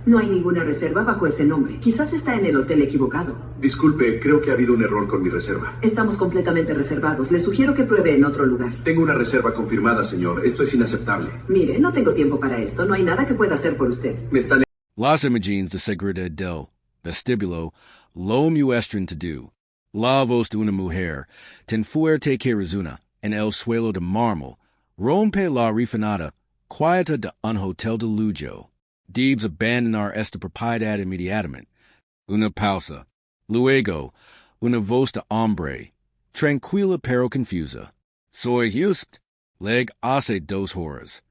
No hay ninguna reserva bajo ese nombre. Quizás está en el hotel equivocado. Disculpe, creo que ha habido un error con mi reserva. Estamos completamente reservados. Le sugiero que pruebe en otro lugar. Tengo una reserva confirmada, señor. Esto es inaceptable. Mire, no tengo tiempo para esto. No hay nada que pueda hacer por usted. Me están... Las imagines de segredo del vestibulo lo muestran to do. La voz de una mujer, ten fuerte que resuna, en el suelo de mármol, rompe la refinada, quieta de un hotel de lujo. Debes abandonar esta propiedad inmediatamente. Una pausa. Luego, una voz de hombre, tranquila pero confusa. Soy just. Leg hace 2 horas.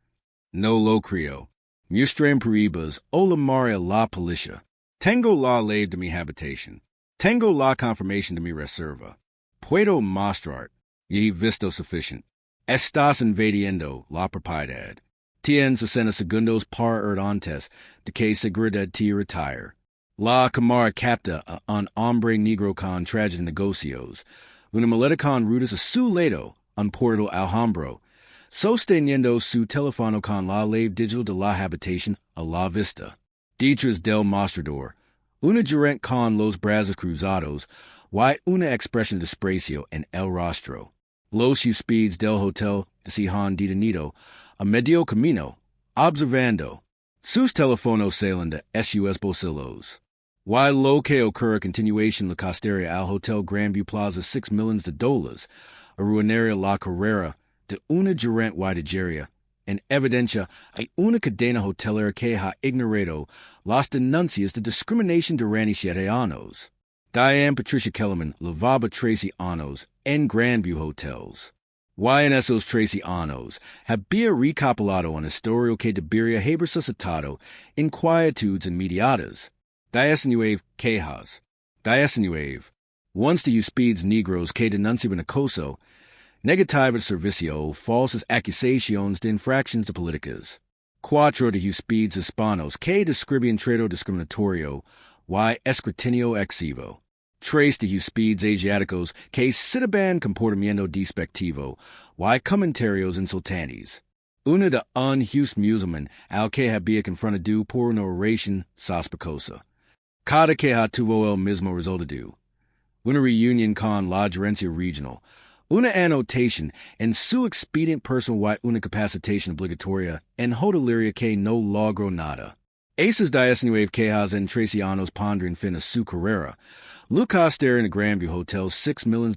No lo creo. Muestren prohibas o la maria la policía. Tengo la ley de mi habitación. Tengo la confirmación de mi reserva. Puedo mostrar. Y visto suficient. Estás invadiendo la propiedad. Tienes 60 segundos para antes de que seguridad te retire. La cámara capta a un hombre negro con trajes negocios. Una maleta con rutas a su lado, un portal alhambro, sosteniendo su teléfono con la ley digital de la habitación a la vista. Detrás del mostrador, una gerente con los brazos cruzados, y una expresión de desprecio en el rostro. Los huéspedes del hotel se han detenido a medio camino, observando. Sus teléfonos salen de sus bolsillos. Y lo que ocurre a continuación la costería al Hotel Grandview Plaza $6 million, arruinaría la carrera de una gerente guardiaria. En evidencia, hay una cadena hotelera que ha ignorado las denuncias de discriminación durante 7 años. Diane Patricia Kellerman lavaba 13 años en Grandview Hotels. Y en esos 13 años había recopilado un historial que debería haber suscitado inquietudes inmediatas. 19 quejas. 19. Once de huéspedes negros que denunciaban acoso, negativa de servicio o falsas acusaciones de infracciones de políticas. 4 de huéspedes hispanos que describían trato discriminatorio y escrutinio excesivo. 3 de huéspedes asiáticos que exhiben comportamiento despectivo y comentarios insultantes. 1 de un musulmán al que había confrontado por una oración sospechosa. Cada queja tuvo el mismo resultado. Una reunión con la gerencia regional. Una anotación en su expediente personal y una capacitación obligatoria en hotelería que no logró nada. Esas 19 quejas en 13 años pondrán fin a su carrera. Lucas en el Grandview Hotel $6 million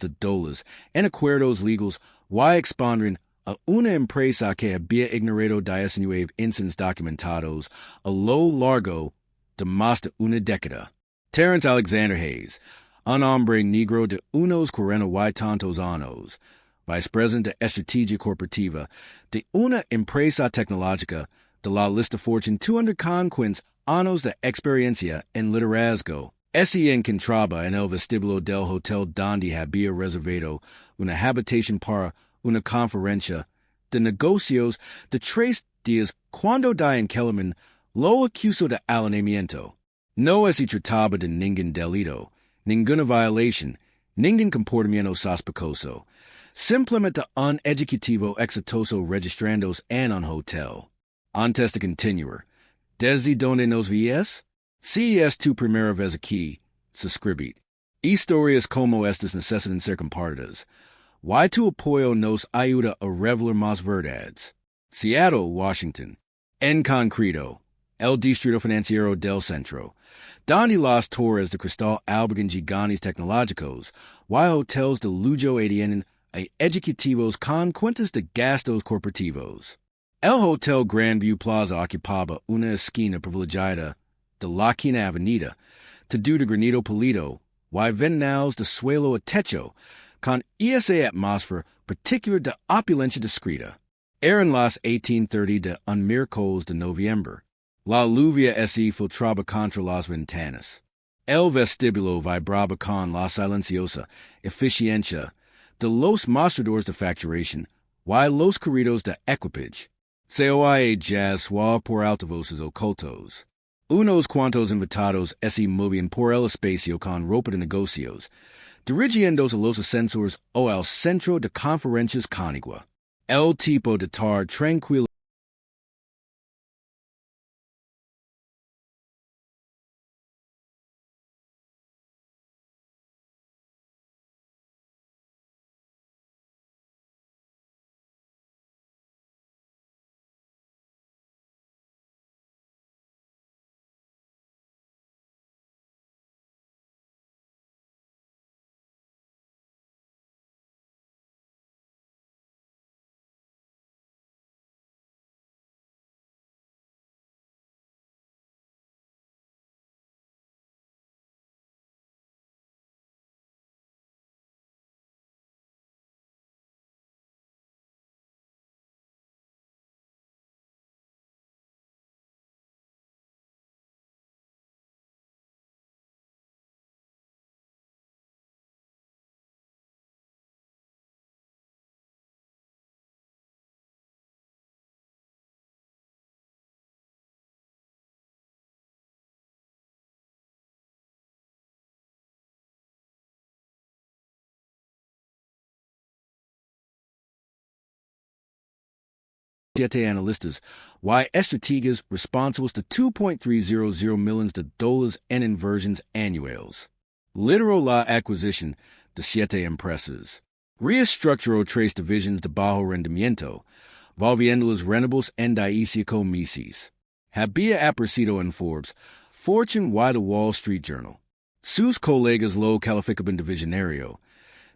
en acuerdos legales y expondrán a una empresa que había ignorado 19 incidentes documentados a lo largo de más de una década. Terence Alexander Hayes, un hombre negro de unos 40 y tantos años, vicepresidente de estrategia corporativa de una empresa tecnológica de la lista Fortune 200 con 15 años de experiencia en liderazgo. Se encontraba en el vestíbulo del hotel donde había reservado una habitación para una conferencia de negocios de 3 días cuando Diane Kellerman lo acusó de alienamiento. No se trataba de ningún delito, ninguna violación, ningún comportamiento sospechoso. Simplemente un ejecutivo exitoso registrándose en un hotel. Antes de continuar, ¿desde dónde nos ves? Si es tu primera vez aquí, suscribid. Historias como estas necesitan ser compartidas. Y tu apoyo nos ayuda a revelar más verdades. Seattle, Washington. En concreto, el Distrito Financiero del Centro, donde las torres de cristal albergan gigantes tecnológicos, y hotels de lujo tienen a ejecutivos con cuentas de gastos corporativos. El Hotel Grandview Plaza ocupaba una esquina privilegiada de la quinta avenida, techo de granito pulido, y ventanales de suelo a techo, con esa atmósfera particular de opulencia discreta. Eran las 18:30 de un miércoles de noviembre. La lluvia se filtraba contra las ventanas. El vestíbulo vibraba con la silenciosa eficiencia de los mostradores de facturación y los corridos de equipage. Se oía jazz suave por altavoces ocultos. Unos cuantos invitados se movían por el espacio con ropa de negocios, dirigiéndose a los ascensores o al centro de conferencias conigua. El tipo de tar tranquilo siete analistas y estrategias responsables de 2.300 millones de dólares en inversiones anuales. Lideró la acquisición de 7 empresas. Reestructuró 3 divisiones de bajo rendimiento, volviéndolas rentables en 18 meses. Había aparecido en Forbes, Fortune y The Wall Street Journal. Sus colegas lo calificaban de visionario,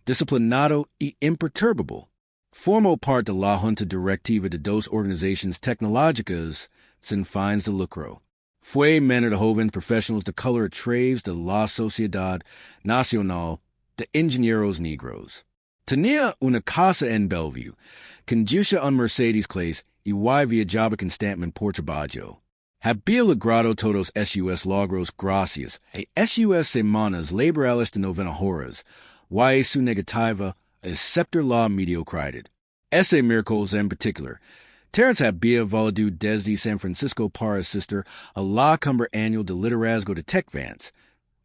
disciplinado y imperturbable. Formó parte de la junta directiva de 2 organizaciones tecnológicas sin fines de lucro. Fue mentor de jóvenes profesionales de color a través de la Sociedad Nacional de Ingenieros Negros. Tenía una casa en Bellevue, conducía un Mercedes-Clase y viajaba constantemente por trabajo. Había logrado todos sus logros gracias a sus semanas laborales de 90 horas, y su negativa a aceptar la mediocridad. Ese miércoles en particular, Terence había volado desde San Francisco para asistir a la cumbre anual de liderazgo de TechVance,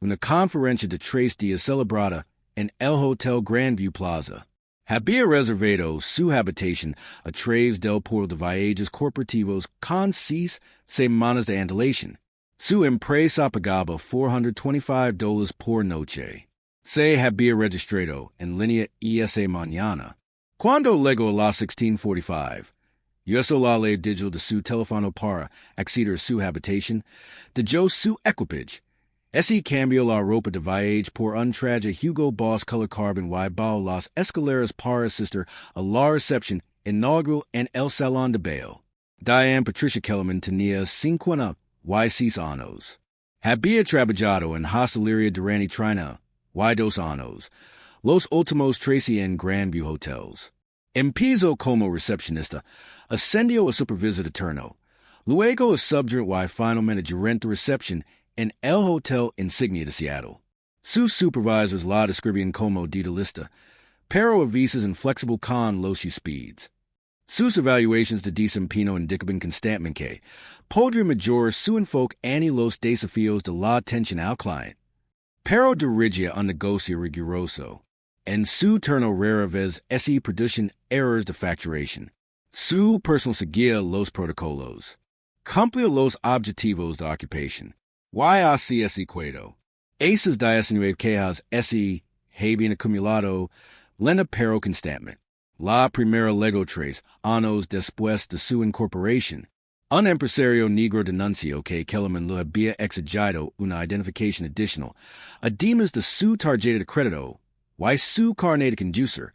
una conferencia de 3 días celebrada en el Hotel Grandview Plaza. Había reservado su habitación a través del portal de viajes corporativos con 6 semanas de antelación. Su empresa pagaba $425 por noche. Se había registrado en línea esa mañana. Cuando llegó a las 16:45, usó la ley digital de su teléfono para acceder a su habitación, dejó su equipage. Ese cambió la ropa de viaje por un traje Hugo Boss color carbon y bajó las escaleras para asistir a la recepción inaugural en el Salón de Baile. Diane Patricia Kellerman tenía 56 años. Había trabajado en hostelería durante 32 años, los últimos 13 en Grandview Hotels. Empezó como recepcionista, ascendió a supervisor de turno, luego a subgerente y finalmente gerente de recepción en el Hotel Insignia de Seattle. Sus supervisors la describían como detalista, pero a veces inflexible con los speeds. Sus evaluaciones de desempeño indicaban constantemente que podría mejorar su enfoque en los desafíos de la atención al cliente. Pero dirigía un negocio riguroso. En su turno rara vez se producían errores de facturación. Su personal seguía los protocolos. Cumplía los objetivos de ocupación. Y así ese cuento. Esas 19 quejas se habían acumulado lenta pero constantemente. La primera llegó 3 años después de su incorporación. Un empresario negro denunció que Kellerman le había exigido una identificación adicional, además de su tarjeta de crédito y su carnet de conducir,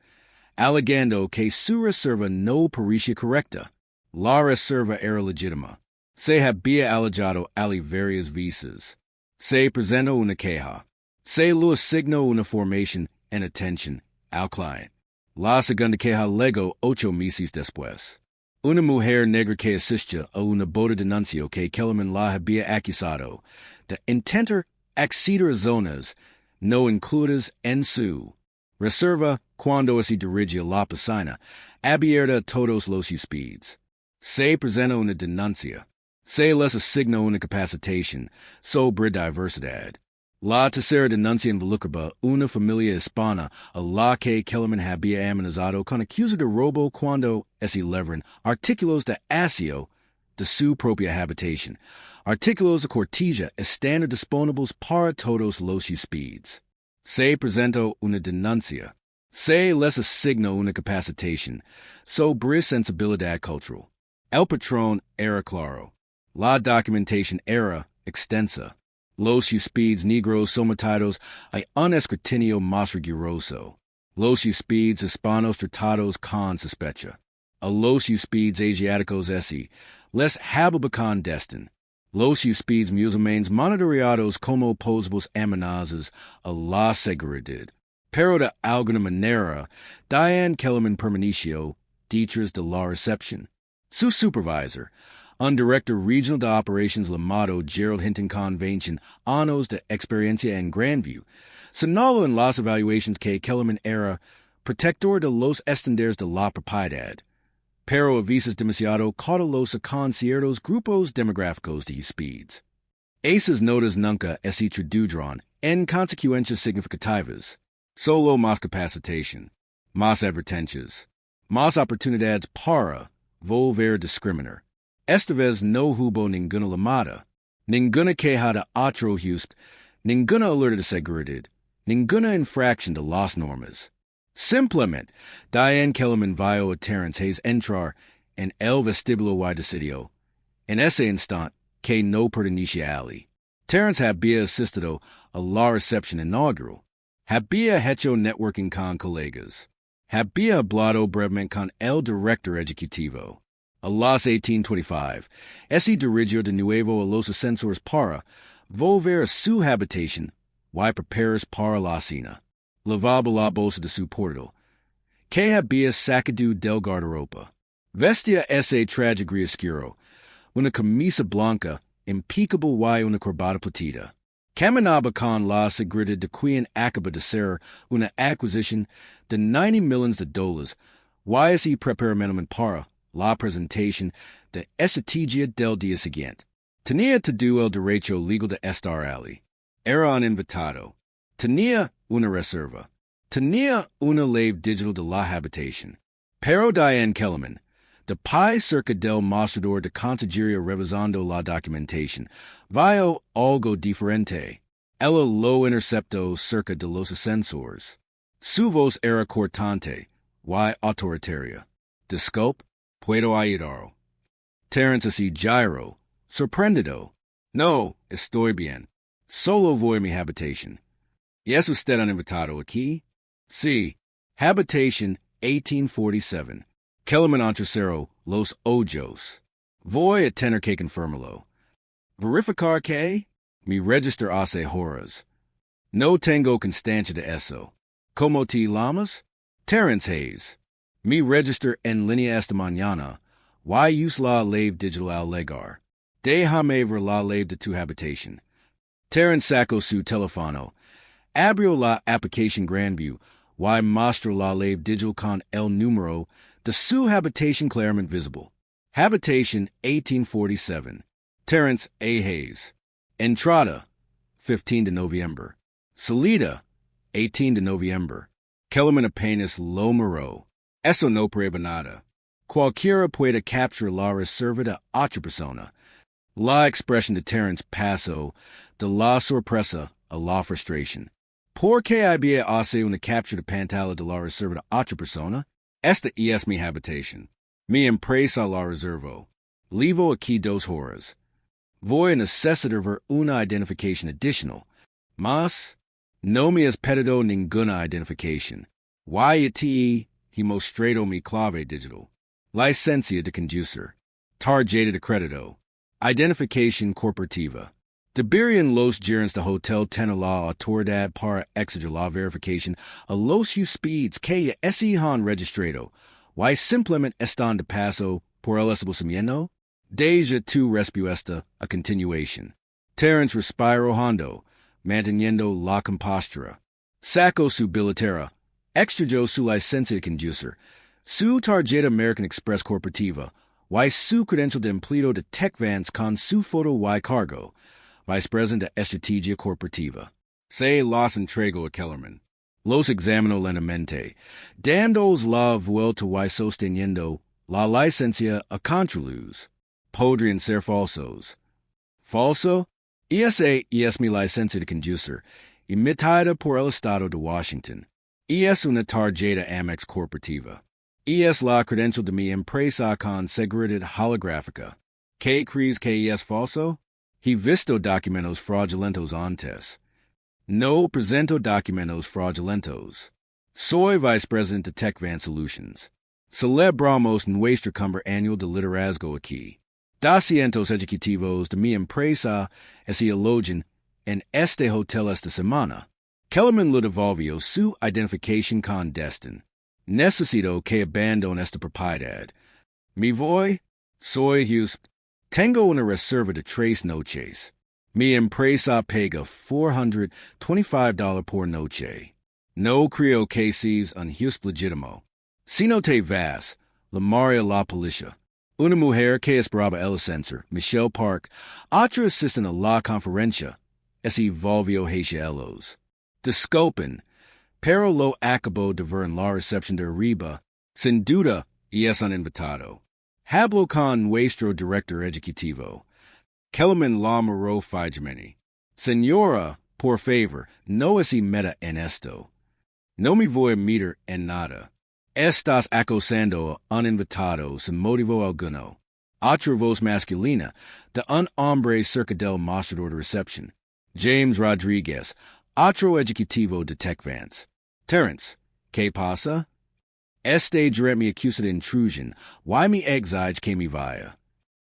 alegando que su reserva no parecía correcta. La reserva era legítima. Se había allegado ali varias veces. Se presentó una queja. Se le asignó una formación en atención al cliente. La segunda queja llegó 8 meses después. Una mujer negra que asistía a una boda denunció que Kellerman la había acusado de intentar acceder a zonas no incluidas en su reserva cuando se dirigía la piscina abierta a todos los speeds. Se presentó una denuncia. Se les asignó una capacitación sobre diversidad. La tercera denuncia involucraba una familia hispana a la que Kellerman había amenazado con acusar de robo cuando se levaron artículos de aseo de su propia habitación. Artículos de cortesía están disponibles para todos los speeds. Se presentó una denuncia. Se les asignó una capacitación sobre sensibilidad cultural. El patrón era claro. La documentación era extensa. Los speeds negros sometidos a un escrutinio más riguroso. Los speeds hispanos tratados con sospecha. A los speeds asiáticos les habla con desdén. Los speeds musulmanes monitoreados como posibles amenazas a la seguridad. Pero de alguna manera, Diane Kellerman permaneció detrás de la recepción. Su supervisor, un director regional de operations llamado Gerald Hinton con 20 años de experiencia en Grandview, señaló en las evaluaciones que Kellerman era protector de los estándares de la propiedad, pero a veces demasiado cauteloso con ciertos grupos demográficos de speeds. Esas notas nunca se tradujeron en consecuencias significativas, solo más capacitación, más advertencias, más oportunidades para volver discriminar. Esta vez no hubo ninguna llamada, ninguna queja de otro host, ninguna alerta de seguridad, ninguna infracción de las normas. Simplemente, Diane Kellerman vio a Terence Hayes entrar en el vestíbulo y decidió, en ese instante, que no pertenecía allí. Terence había asistido a la recepción inaugural, había hecho networking con colegas, había hablado brevemente con el director ejecutivo. A las 18:25, ese dirigió de nuevo a los ascensores para volver a su habitación y preparar para la cena. Lavaba la bolsa de su portal, que había sacado del guardarropa. Vestía ese traje gris oscuro, una camisa blanca, impecable y una corbata platida. Caminaba con la seguridad de quien acaba de ser una adquisición de $90 millones y así preparándome para la presentación de estrategia del día siguiente. Tenía todo el derecho legal de estar allí. Era un invitado. Tenía una reserva. Tenía una ley digital de la habitación. Pero Diane Kellerman, de pie cerca del mostrador de consejería revisando la documentación, vio algo diferente. Ella lo interceptó cerca de los ascensores. Su voz era cortante y autoritaria. Disculpe, puedo ayudar. Terence así giro, sorprendido. No, estoy bien. Solo voy a mi habitación. ¿Y es usted un invitado aquí? Sí. Habitación 1847. Kellerman entrecero los ojos. Voy a tener que confirmarlo. Verificar que mi register hace horas. No tengo constancia de eso. ¿Cómo te llamas? Terence Hayes. Mi register en línea esta mañana. Y use la ley digital al llegar. Déjame ver la ley de tu habitación. Terence sacó su teléfono. Abrió la aplicación Grandview y mostró la ley digital con el número de su habitación claramente visible. Habitation 1847. Terence A. Hayes. Entrada 15 de noviembre. Salida 18 de noviembre. Kellerman apenas lo miró. Eso no prueba nada. Cualquiera puede capturar la reserva de otra persona. La expresión de Terence pasó de la sorpresa a la frustración. ¿Por qué había hace una captura de pantalla de la reserva de otra persona? Esta es mi habitación. Mi empresa la reservo. Levo aquí 2 horas. Voy a necesitar ver una identificación adicional. Mas, no me has pedido ninguna identificación. Y he mostrado mi clave digital. Licencia de conducir. Tarjeta de crédito. Identificación corporativa. Deberían los gerentes de hotel tener la autoridad para exigir la verificación a los huéspedes que se han registrado y simplemente están de paso por el establecimiento. Deja tu respuesta a continuación. Terence respiró hondo, manteniendo la compostura. Sacó su billetera. Extrayó su licencia de conducir, su tarjeta American Express corporativa y su credencial de empleado de TechVance con su foto y cargo. Vicepresidente de Estrategia Corporativa. Se las entregó a Kellerman. Los examinó lentamente, dándoles la vuelta y sosteniendo la licencia a contraluz. Podrían ser falsos. ¿Falso? Esa es mi licencia de conducir, emitida por el Estado de Washington. Es una tarjeta Amex corporativa. Es la credencial de mi empresa con seguridad holográfica. ¿Qué crees que es falso? He visto documentos fraudulentos antes. No presento documentos fraudulentos. Soy vicepresidente de TechVance Solutions. Celebramos nuestra cumbre anual de liderazgo aquí. 200 ejecutivos de mi empresa se alojan en este hotel esta semana. Kellerman le devolvió su identificación con Destin. Necesito que abandone esta propiedad. Me voy. Soy Houston. Tengo una reserva de 3 noches. Mi empresa paga $425 por noche. No creo que seas un Houston legítimo. Si no te vas, llamaré a la policía. Una mujer que esperaba el ascensor, Michelle Park, otra asistente a la conferencia, se volvió hacia ellos. Disculpen, pero lo acabo de ver en la recepción de arriba. Sin duda, es un invitado. Hablo con nuestro director ejecutivo. Kellerman la moro fijameni. Señora, por favor, no es meta en esto. No me voy a meter en nada. Estás acosando a un invitado sin motivo alguno. Otra voz masculina de un hombre cerca del mostrador de recepción. James Rodriguez, otro ejecutivo de TechVance. Terence, ¿qué pasa? Este gerente me acusa de intrusión. Why me exige que me vaya?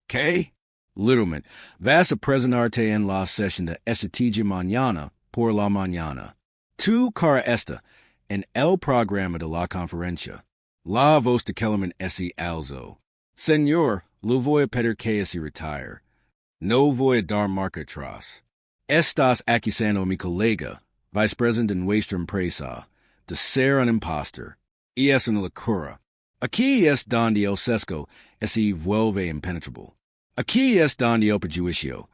¿Qué? Literalmente, vas a presentarte en la sesión de estrategia mañana por la mañana. Tu cara esta en el programa de la conferencia. La voz de Kellerman ese alzo. Señor, lo voy a pedir que se retire. No voy a dar marca atrás. Estás acusando a mi colega, vicepresidente de nuestra empresa, de ser un impostor. Y es una locura. Aquí es donde el sesgo se vuelve impenetrable. Aquí es donde el prejuicio,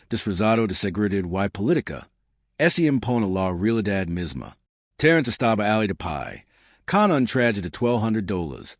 disfrazado de seguridad y política, se impone la realidad misma. Terence estaba ali de pie, con un traje de $1,200,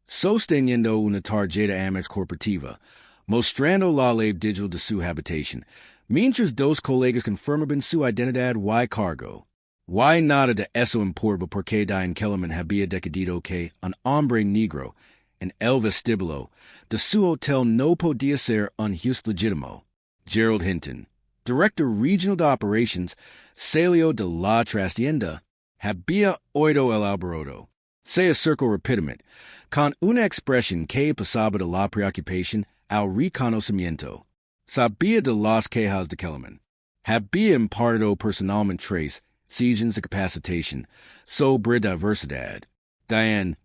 sosteniendo una tarjeta Amex corporativa, mostrando la ley digital de su habitación, mientras dos colegas confirmaban su identidad y cargo. Y nada de eso importa porque Diane Kellerman había decidido que un hombre negro en el vestíbulo de su hotel no podía ser un juez legítimo. Gerald Hinton, director regional de operations, salió de la trastienda, había oído el alboroto. Se acercó rápidamente, con una expresión que pasaba de la preocupación al reconocimiento. Sabía de las quejas de Kellerman. Había impartido personalmente tres seasons de capacitación sobre diversidad. Diane,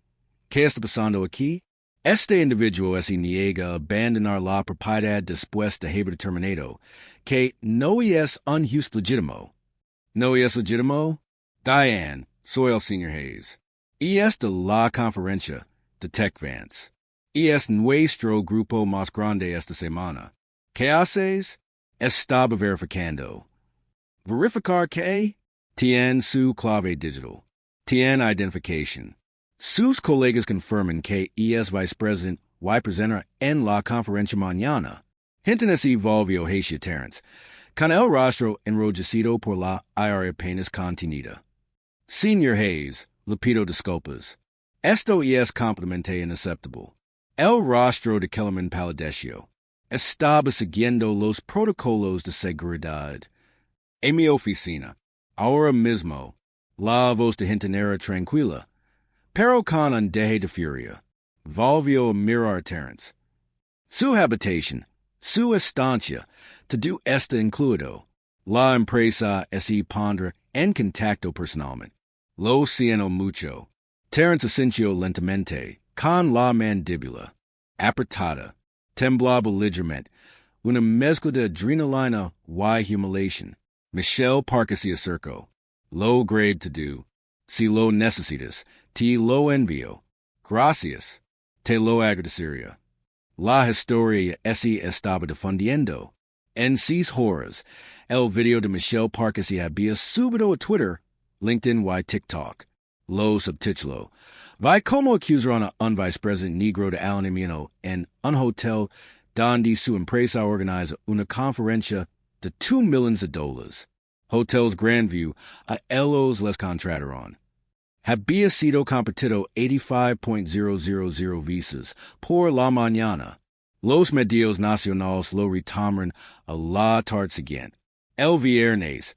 ¿qué está pasando aquí? Este individuo se niega a abandonar la propiedad después de haber determinado que no es un juez legítimo. ¿No es legítimo? Diane, soy el señor Hayes. Y es de la conferencia de TechVance. Y es nuestro grupo más grande esta semana. ¿Qué haces? Estaba verificando. ¿Verificar qué? Tiene su clave digital. Tiene identificación. Sus colegas confirman que es vicepresidente y presenta en la conferencia mañana. Hinton se volvió hacia Terence, con el rostro enrojecido por la ira apenas contenida. Señor Hayes, le pido disculpas. Esto es completamente inaceptable. El rostro de Kellerman palideció. Estaba siguiendo los protocolos de seguridad. En mi oficina, ahora mismo, la voz de Hinton era tranquila, pero con un deje de furia. Volvió a mirar a Terence. Su habitación, su estancia, todo está incluido. La empresa se pondrá en contacto personalmente. Lo siento mucho. Terence asintió lentamente, con la mandíbula apretada. Temblaba ligeramente, una mezcla de adrenalina y humillación. Michelle Parker se acercó. Lo grave to do. Si lo necesitas, te lo envío. Gracias. Te lo agradecería. La historia se estaba difundiendo. En 6 horas, el video de Michelle Parker se había subido a Twitter, LinkedIn y TikTok. Lo subtituló. Vi como acusaron a un vicepresidente negro de alineamiento en un hotel donde su empresa organiza una conferencia de $2 million. Hotels Grandview a ellos les contrataron. Había sido competido 85,000 visas por la mañana. Los medios nacionales lo retomaron a la tarde siguiente. El viernes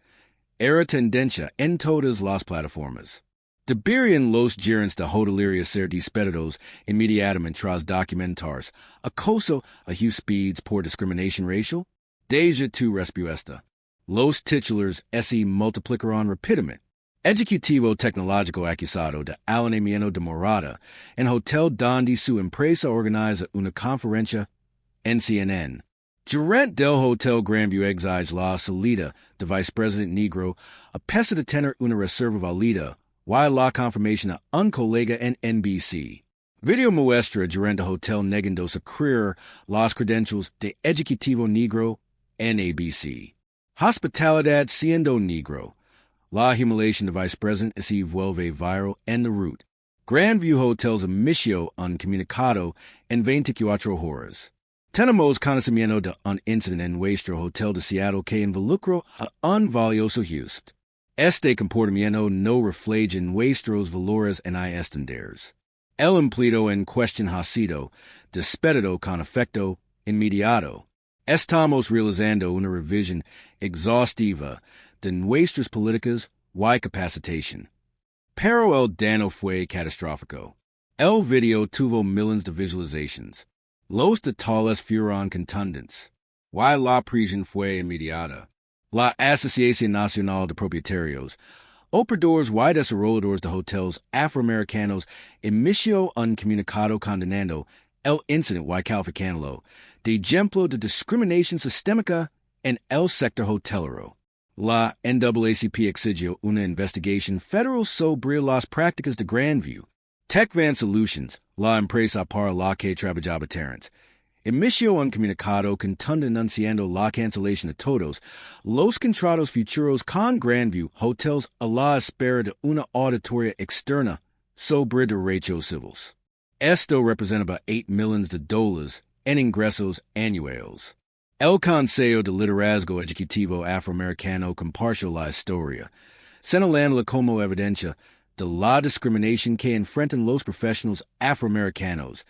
era tendencia en todas las plataformas. Deberían los gerentes de hotelería ser despedidos inmediatamente tras documentarse acoso a huéspedes por discriminación racial? Deja tu respuesta. Los titulares se multiplicarán rápidamente. Ejecutivo tecnológico acusado de alineamiento de morada en hotel donde su empresa organiza una conferencia en CNN. Gerente del Hotel Grandview exige la salida de vicepresidente negro a pesar de tener una reserva válida y la confirmación a un colega en NBC. Video muestra gerente hotel negando secretar las credenciales de ejecutivo negro en ABC. Hospitalidad siendo negro. La humiliación de vicepresidente se vuelve viral en la ruta. Grandview Hotel's emissió uncomunicado en 24 horas. Tenemos conocimiento de un incidente en nuestro hotel de Seattle que involucró a un valioso host. Este comportamiento no refleja nuestros valores ni estándares. El empleado en cuestión ha sido despedido con efecto inmediato. Estamos realizando una revisión exhaustiva de nuestras políticas y capacitación. Pero el daño fue catastrófico. El video tuvo millones de visualizations. Los detalles fueron contundentes. Y la prisión fue inmediata. La Asociación Nacional de Propietarios, operadores y desarrolladores de hoteles afroamericanos emitió un comunicado condenando el incidente y calificándolo de ejemplo de discriminación sistémica en el sector hotelero. La NAACP exigió una investigación federal sobre las prácticas de Grandview. TechVan Solutions, la empresa para la que trabajaba Terrence, emitió un comunicado contundente anunciando la cancelación de todos los contratos futuros con Grandview Hotels a la espera de una auditoría externa sobre derechos civiles. Esto representaba $8 millones en ingresos anuales. El Consejo de Liderazgo Ejecutivo Afroamericano compartió la historia, señalándola como evidencia de la discriminación que enfrentan los profesionales afroamericanos,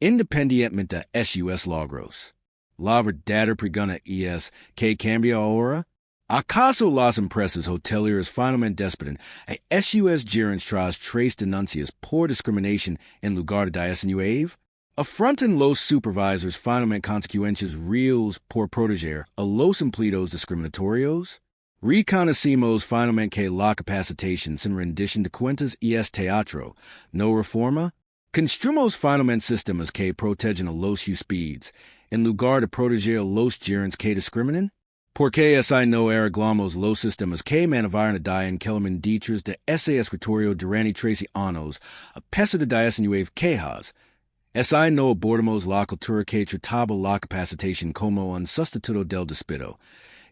independientemente de sus logros. La verdadera pregunta es, ¿qué cambia ahora? ¿Acaso las empresas hoteleras finalmente despedan a sus gerentes tras 3 denuncias por discriminación en lugar de 19? ¿Afrontan los supervisors finalmente consecuencias reales por proteger a los empleados discriminatorios? ¿Reconocimos finalmente que la capacitación sin rendición de cuentas es teatro, no reforma? ¿Construimos finalmente sistemas que protegen a los huéspedes en lugar de proteger a los gerentes que discriminan? ¿Por qué si no arreglamos los sistemas que mantienen a Diane Kellerman Dietrich de ese escritorio durante 13 años a pesar de 19 quejas? Si no abordamos la cultura que trataba la capacitación como un sustituto del despido,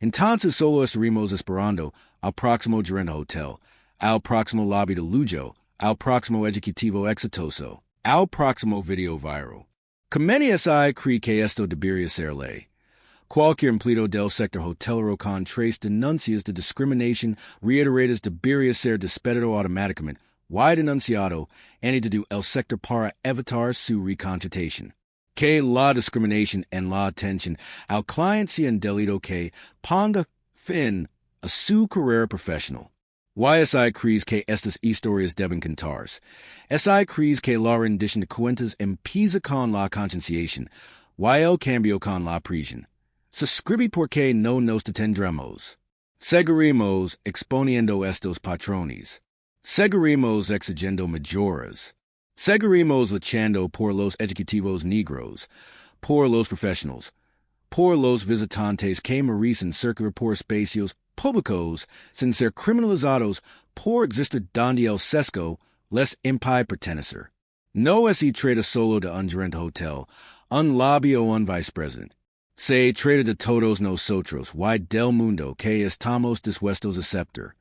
entonces solo estaremos esperando al próximo gerente hotel, al próximo lobby de lujo, al próximo ejecutivo exitoso, al próximo video viral. Conveniente si cree que esto debería ser ley. Cualquier empleado del sector hotelero con 3 denuncias de discriminación reiteradas debería ser despedido automáticamente y denunciado antes de el sector para evitar su recontratación. Que la discriminación en la atención al cliente sea un delito que ponga fin a su carrera profesional. Si crees que estas historias deben contarse. Si crees que la rendición de cuentas empieza con la concienciación y el cambio con la prisión. Suscribe porque no nos detendremos. Seguiremos exponiendo estos patrones. Seguiremos exigiendo mejoras. Seguiremos luchando por los ejecutivos negros, por los profesionales, por los visitantes que merecen circular por espacios públicos sin ser criminalizados por existir donde el sesgo les impide pertenecer. No se trata solo de un gerente hotel, un lobby o un vicepresidente. Se trata de todos nosotros y del mundo que estamos dispuestos a aceptar.